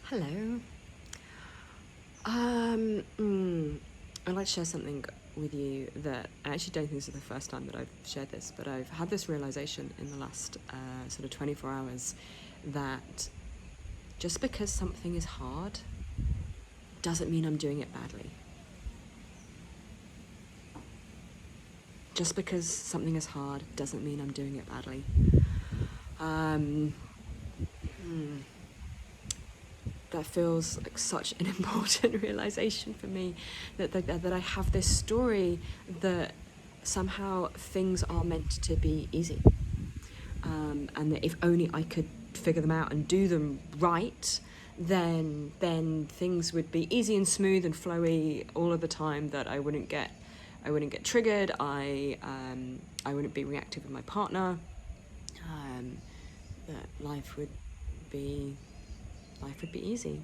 Hello. I'd like to share something with you that I actually don't think this is the first time that I've shared this, but I've had this realization in the last sort of 24 hours that just because something is hard doesn't mean I'm doing it badly. Just because something is hard doesn't mean I'm doing it badly. That feels like such an important realization for me, that I have this story that somehow things are meant to be easy, and that if only I could figure them out and do them right, then things would be easy and smooth and flowy all of the time. That I wouldn't get triggered. I wouldn't be reactive with my partner. That life would be easy.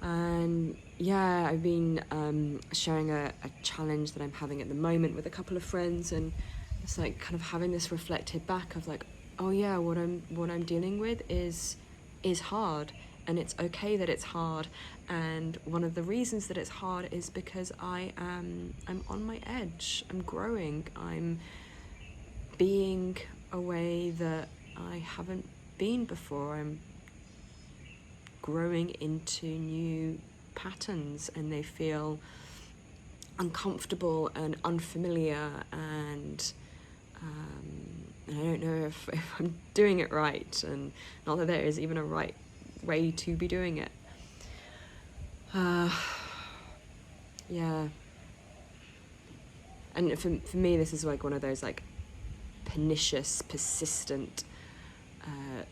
And yeah, I've been sharing a challenge that I'm having at the moment with a couple of friends, and it's like kind of having this reflected back of like, oh yeah, what I'm dealing with is hard, and it's okay that it's hard. And one of the reasons that it's hard is because I'm on my edge. I'm growing. I'm being a way that I haven't been before. I'm growing into new patterns, and they feel uncomfortable and unfamiliar, and I don't know if I'm doing it right, and not that there is even a right way to be doing it. Yeah. And for me, this is like one of those like pernicious, persistent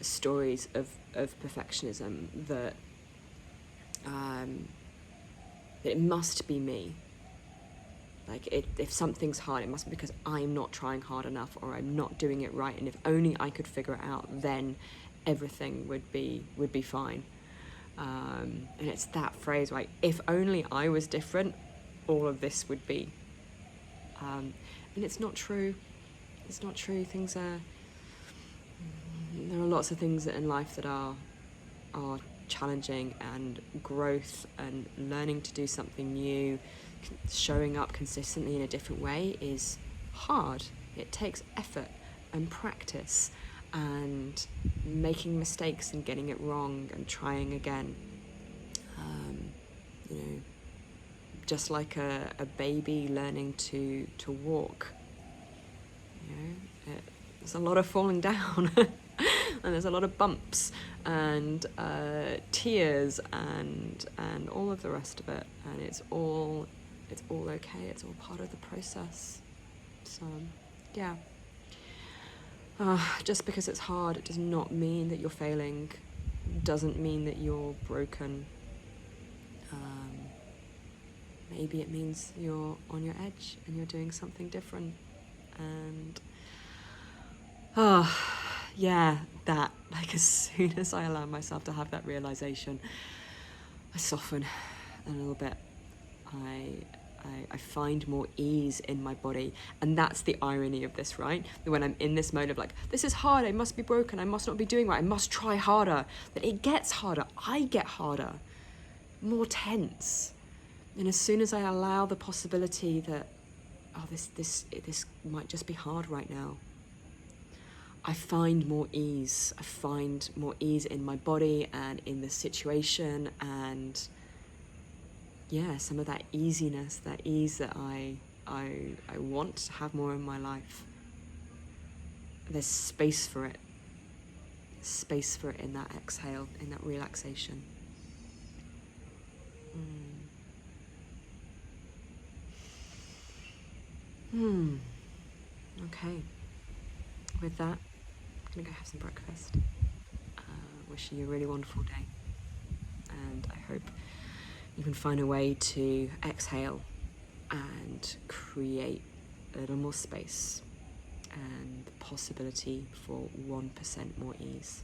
stories of perfectionism that it must be me. Like if something's hard, it must be because I'm not trying hard enough, or I'm not doing it right. And if only I could figure it out, then everything would be fine. And it's that phrase, right? If only I was different, all of this would be. And it's not true. It's not true. There are lots of things in life that are challenging, and growth and learning to do something new, showing up consistently in a different way is hard. It takes effort and practice and making mistakes and getting it wrong and trying again. Just like a baby learning to walk. There's a lot of falling down and there's a lot of bumps and tears and all of the rest of it, and it's all okay. It's all part of the process. So yeah, just because it's hard, it does not mean that you're failing, doesn't mean that you're broken. Maybe it means you're on your edge and you're doing something different. And yeah, that, like, as soon as I allow myself to have that realization, I soften a little bit. I find more ease in my body. And that's the irony of this, right? That when I'm in this mode of like, this is hard, I must be broken, I must not be doing right, I must try harder, that it gets harder. I get harder, more tense. And as soon as I allow the possibility that, oh, this might just be hard right now, I find more ease. I find more ease in my body and in the situation, and yeah, some of that easiness, that ease that I want to have more in my life. There's space for it. Space for it in that exhale, in that relaxation. Okay. With that, I'm gonna go have some breakfast. Wishing you a really wonderful day, and I hope you can find a way to exhale and create a little more space and the possibility for 1% more ease.